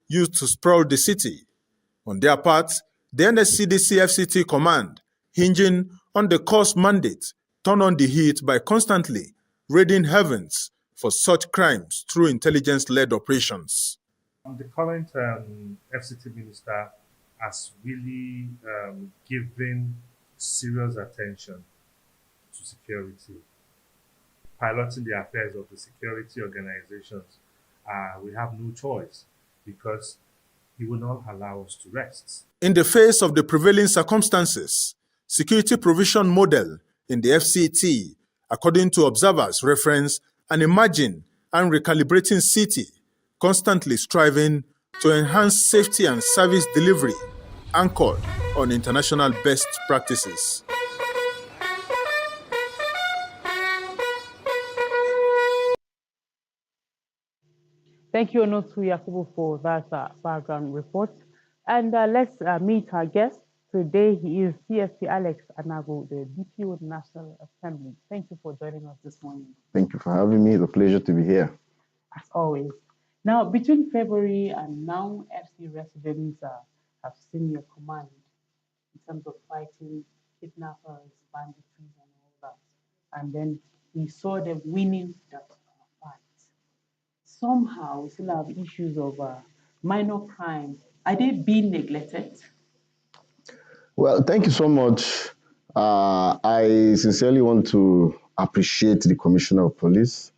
used to sprawl the city. On their part, the NSCDC FCT command, hinging on the course mandate, turn on the heat by constantly raiding heavens for such crimes through intelligence-led operations. The current FCT minister has really given serious attention to security, piloting the affairs of the security organizations. We have no choice because he will not allow us to rest. In the face of the prevailing circumstances, security provision model in the FCT, according to observers, reference an emerging and recalibrating city, constantly striving to enhance safety and service delivery, anchored on international best practices. Thank you, Onotu Yakubu, for that background report. And let's meet our guest. Today, he is CSP Alex Anago, the DPO of the National Assembly. Thank you for joining us this morning. Thank you for having me. It's a pleasure to be here. As always. Now, between February and now, FC residents have seen your command in terms of fighting kidnappers, banditry, and all that. And then we saw them winning that fight. Somehow, we still have issues of minor crimes. Are they being neglected? Well, thank you so much. I sincerely want to appreciate the Commissioner of Police.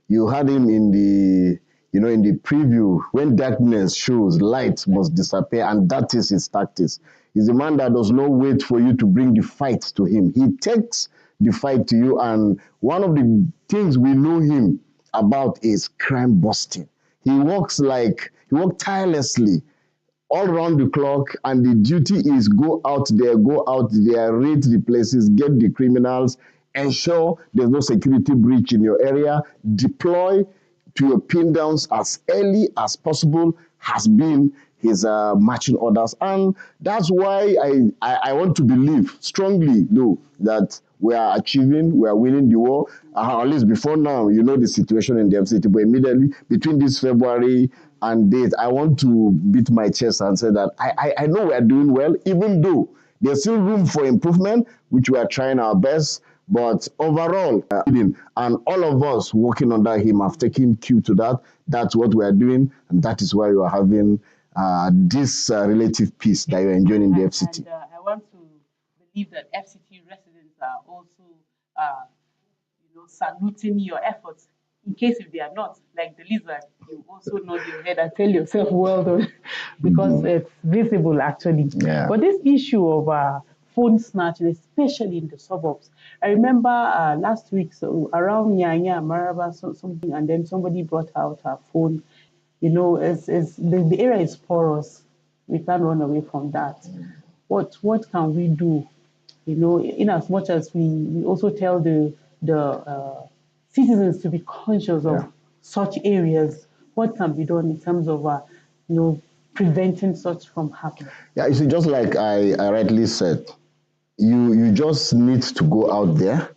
You had him in the preview, when darkness shows, light must disappear, and that is his tactics. He's a man that does not wait for you to bring the fight to him. He takes the fight to you, and one of the things we know him about is crime busting. He works tirelessly all around the clock, and the duty is go out there, raid the places, get the criminals, ensure there's no security breach in your area, deploy to your pin downs as early as possible has been his marching orders. And that's why I want to believe strongly, though, that we are winning the war. At least before now, you know the situation in the FCT, but immediately between this February and date, I want to beat my chest and say that I know we are doing well, even though there's still room for improvement, which we are trying our best. But overall, and all of us working under him have taken cue to that. That's what we are doing, and that is why you are having this relative peace that you're enjoying in the FCT. And I want to believe that FCT residents are also, saluting your efforts. In case if they are not, like the lizard, you also nod your head and tell yourself, well done, because it's visible actually. Yeah. But this issue of phone snatching, especially in the suburbs. I remember last week, so around Nyanya, Maraba, something, and then somebody brought out her phone. The area is porous. We can't run away from that. What can we do? In as much as we also tell the citizens to be conscious of such areas, what can be done in terms of preventing such from happening? Yeah, you see, just like I rightly said, you just need to go out there,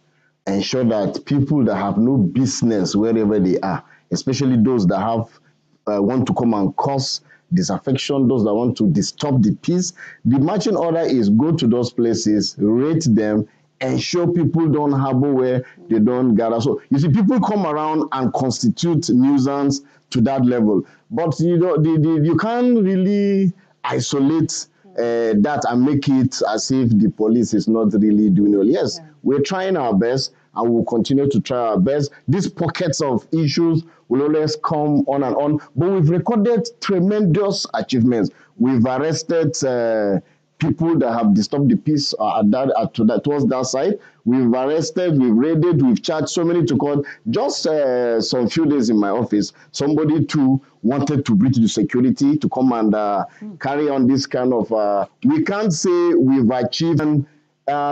ensure that people that have no business wherever they are, especially those that have want to come and cause disaffection, those that want to disturb the peace, the marching order is go to those places, rate them, ensure people don't harbor where they don't gather. So you see, people come around and constitute nuisance to that level, but you can't really isolate that and make it as if the police is not really doing well. Yes, we're trying our best and we'll continue to try our best. These pockets of issues will always come on and on, but we've recorded tremendous achievements. We've arrested people that have disturbed the peace towards that side. We've arrested, we've raided, we've charged so many to court. Just some few days in my office, somebody too wanted to breach the security to come and carry on this kind of, we can't say we've achieved, and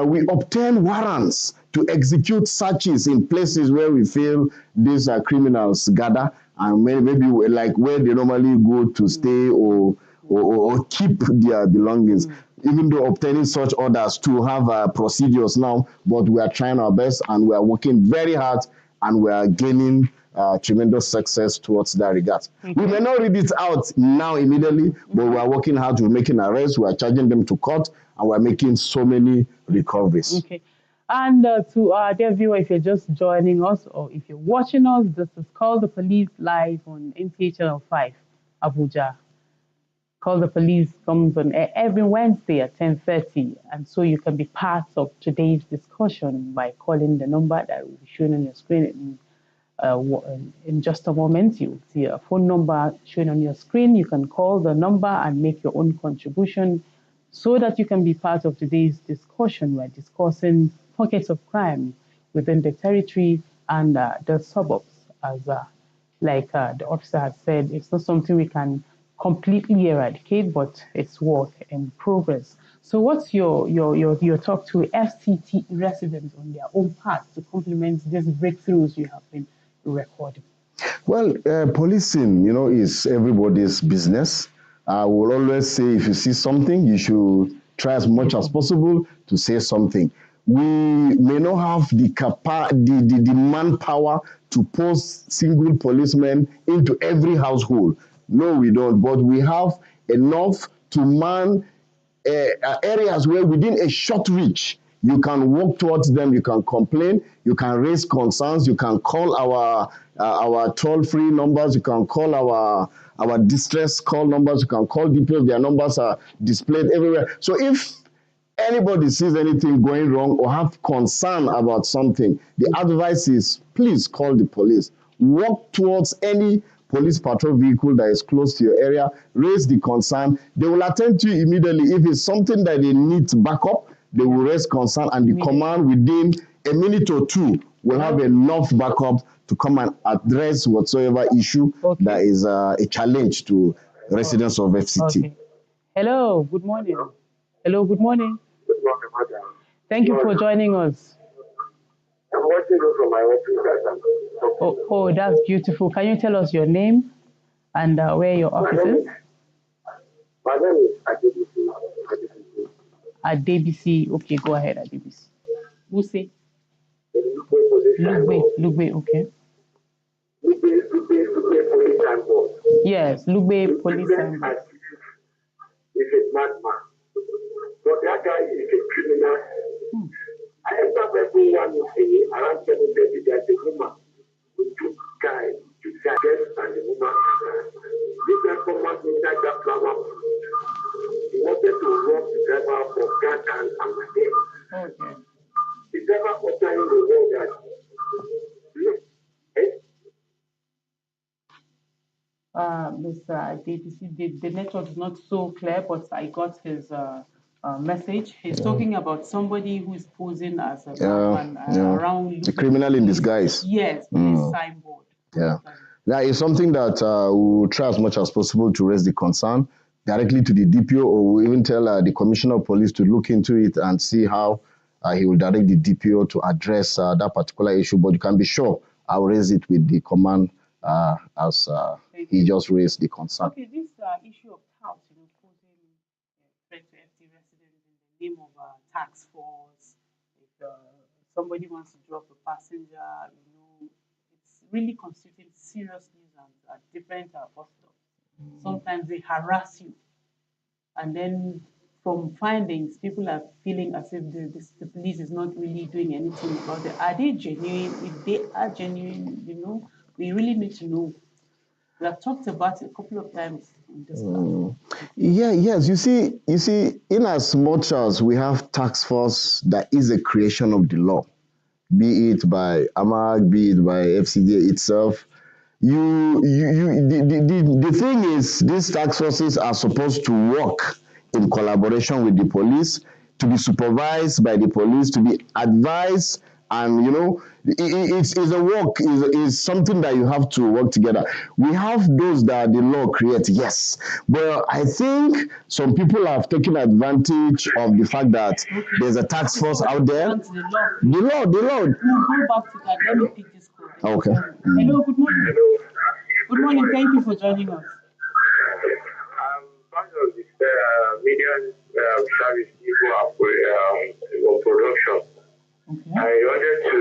we obtain warrants to execute searches in places where we feel these criminals gather, and maybe like where they normally go to stay or keep their belongings. Even though obtaining such orders to have procedures now, but we are trying our best and we are working very hard and we are gaining tremendous success towards that regard. We may not read it out now immediately, but we are working hard. We're making arrests, we are charging them to court, and we're making so many recoveries. Okay. And to our dear viewer, if you're just joining us or if you're watching us, this is Call the Police live on NTA Channel 5, Abuja. Call the Police comes on air every Wednesday at 10:30. And so you can be part of today's discussion by calling the number that will be shown on your screen. In just a moment, you'll see a phone number shown on your screen. You can call the number and make your own contribution so that you can be part of today's discussion. We're discussing pockets of crime within the territory and the suburbs. As the officer has said, it's not something we can completely eradicate, but it's work in progress. So what's your talk to FCT residents on their own part to complement these breakthroughs you have been recording? Well, policing, is everybody's business. I will always say if you see something, you should try as much as possible to say something. We may not have the manpower to post single policemen into every household. No, we don't. But we have enough to man areas where within a short reach, you can walk towards them, you can complain, you can raise concerns, you can call our toll-free numbers, you can call our distress call numbers, you can call DPS, their numbers are displayed everywhere. So if anybody sees anything going wrong or have concern about something, the advice is please call the police. Walk towards any police patrol vehicle that is close to your area, raise the concern. They will attend to you immediately. If it's something that they need backup, they will raise concern, and the command within a minute or two will have enough backup to come and address whatsoever issue that is a challenge to residents of FCT. Okay. Hello, good morning. Hello, good morning. Good morning, madam. Thank you for joining us. I'm watching you from my office. Oh, that's beautiful. Can you tell us your name and where your office is? My name is Adebisi. Adebisi. Okay, go ahead, Adebisi. Who say? Lugbe. Okay. Lugbe police signboard. Yes, Lugbe police signboard. Is a madman. But that guy is a criminal. I enter everyone you see around 7:30, there's a woman with two guys, and the woman. This guy comes inside that flower. He wanted to rob the driver for gas and ammunition. Okay. The driver was telling the world that, Mr. Adebisi, the network is not so clear, but I got his message. He's talking about somebody who is posing as a madman around the criminal in disguise. Yes, police signboard. Yeah, that is something that we will try as much as possible to raise the concern directly to the DPO, or we even tell the Commissioner of Police to look into it and see how he will direct the DPO to address that particular issue. But you can be sure I'll raise it with the command as he just raised the concern. Okay, this issue of touts, posing threat to FT residents in the name of tax force. If somebody wants to drop a passenger, it's really constituting serious nuisance at different bus stops. Sometimes they harass you, and then from findings, people are feeling as if the police is not really doing anything about it. Are they genuine? If they are genuine, we really need to know. We have talked about it a couple of times in this class. Yes. You see, in as much as we have task force that is a creation of the law, be it by AMAG, be it by FCDA itself, the thing is, these task forces are supposed to work in collaboration with the police, to be supervised by the police, to be advised, and it's a work, is something that you have to work together. We have those that the law creates, yes, but I think some people have taken advantage of the fact that there's a task force out there. The law. We'll go back to that. Let me pick this call. Okay. Hello, good morning. Good morning. Thank you for joining us. I'm part of this media service people on production. Okay. I wanted to.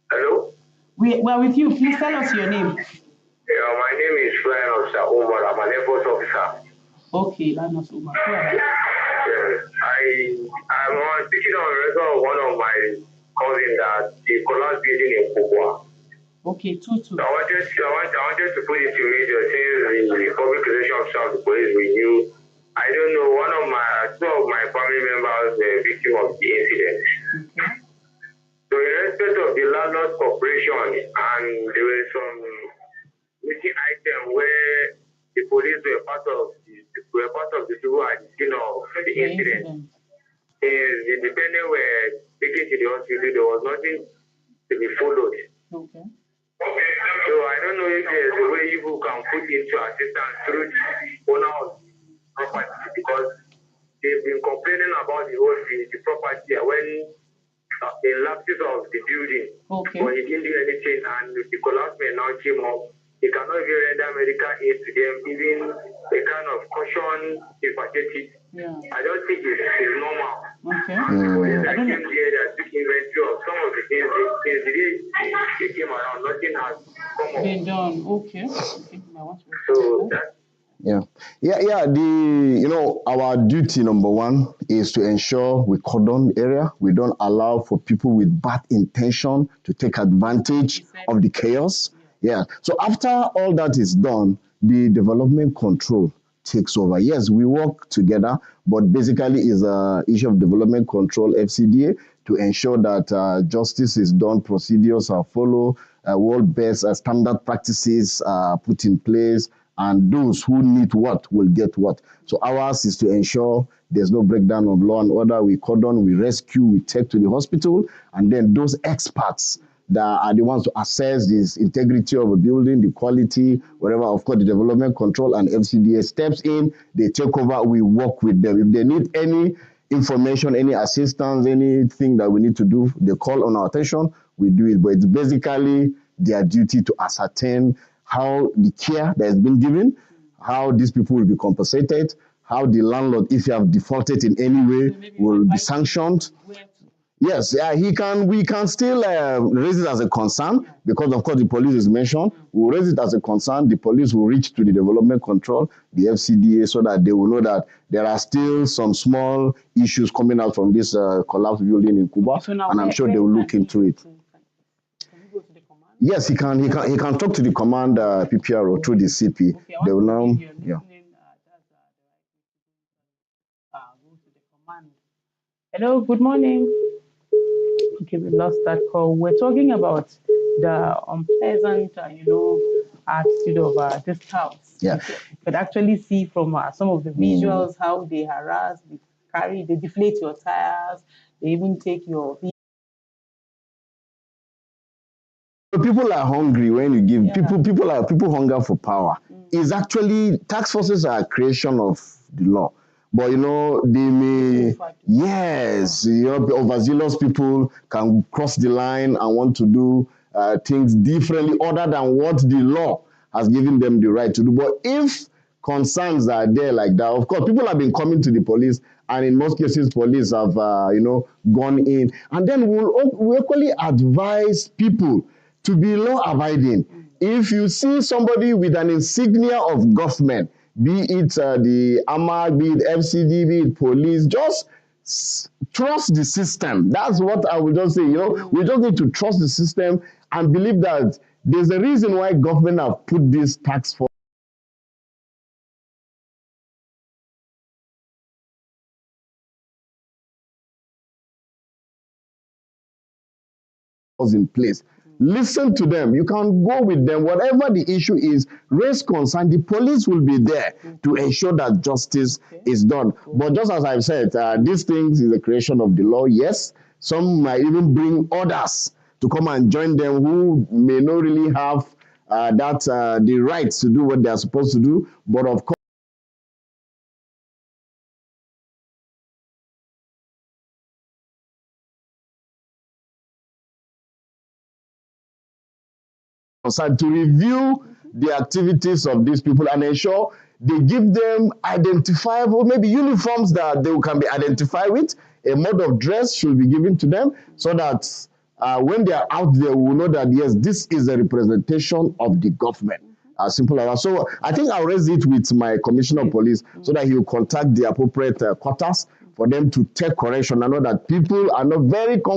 Hello? We're are with you. Please tell us your name. Yeah, my name is Ryan Officer Omar. I'm an Air Force officer. Okay, Lanos Umar. Go ahead. I'm speaking on record of one of my cousins that the collapsed building in Kubwa. Okay, Tutu. So I wanted to put it to major since the public relations officer of the police with you. I don't know, two of my family members were victim of the incident. Okay. So in respect of the landlord corporation, and there were some missing items where the police were part of the people at the scene of the incident. The defendant were taken to the hospital. There was nothing to be followed. Okay. So I don't know if there's a way you can put into assistance through the owner of the property, because they've been complaining about the property when in lapses of the building. Okay. But he didn't do anything, and the collapse may now came up. He cannot even render medical aid to them, even a kind of caution is pathetic. Yeah. I don't think it's normal. Okay. I came here that took inventory of some of the things they came around. Nothing has come up. Been done. Okay. Okay. So that. Yeah. Our duty number one is to ensure we cordon the area. We don't allow for people with bad intention to take advantage of the chaos. Yeah. So after all that is done, the development control takes over. Yes, we work together, but basically is a issue of development control, FCDA, to ensure that justice is done, procedures are followed, world-based standard practices are put in place, and those who need what will get what. So ours is to ensure there's no breakdown of law and order. We cordon, we rescue, we take to the hospital, and then those experts that are the ones to assess this integrity of a building, the quality, whatever. Of course, the development control and FCDA steps in, they take over, we work with them. If they need any information, any assistance, anything that we need to do, they call on our attention, we do it. But it's basically their duty to ascertain how the care that has been given, how these people will be compensated, how the landlord, if you have defaulted in any way, will be sanctioned. Yes, we can still raise it as a concern, because of course the police is mentioned. We'll raise it as a concern. The police will reach to the development control, the FCDA, so that they will know that there are still some small issues coming out from this collapsed building in Cuba, and I'm sure they will look into it. Yes, he can talk to the command PPRO through the CP. Okay, they will now, yeah. Hello, good morning. Okay, we lost that call. We're talking about the unpleasant, attitude of this house. Yeah. You could actually see from some of the visuals how they harass, they deflate your tires, they even take your. People are hungry when you give people hunger for power. It's actually tax forces are a creation of the law. But they may overzealous people can cross the line and want to do things differently other than what the law has given them the right to do. But if concerns are there like that, of course, people have been coming to the police, and in most cases, police have gone in, and then we'll equally advise people to be law-abiding. If you see somebody with an insignia of government, be it the AMA, be it FCD, be it police, just trust the system. That's what I would just say. We just need to trust the system and believe that there's a reason why government have put this tax force in place. Listen to them. You can go with them. Whatever the issue is, raise concern. The police will be there to ensure that justice is done. But just as I've said, these things is a creation of the law. Yes, some might even bring others to come and join them who may not really have the rights to do what they are supposed to do. But of course, to review the activities of these people and ensure they give them identifiable, maybe uniforms that they can be identified with. A mode of dress should be given to them so that when they are out there, we will know that, yes, this is a representation of the government. As simple as that. So I think I'll raise it with my commissioner of police so that he will contact the appropriate quarters for them to take correction. I know that people are not very comfortable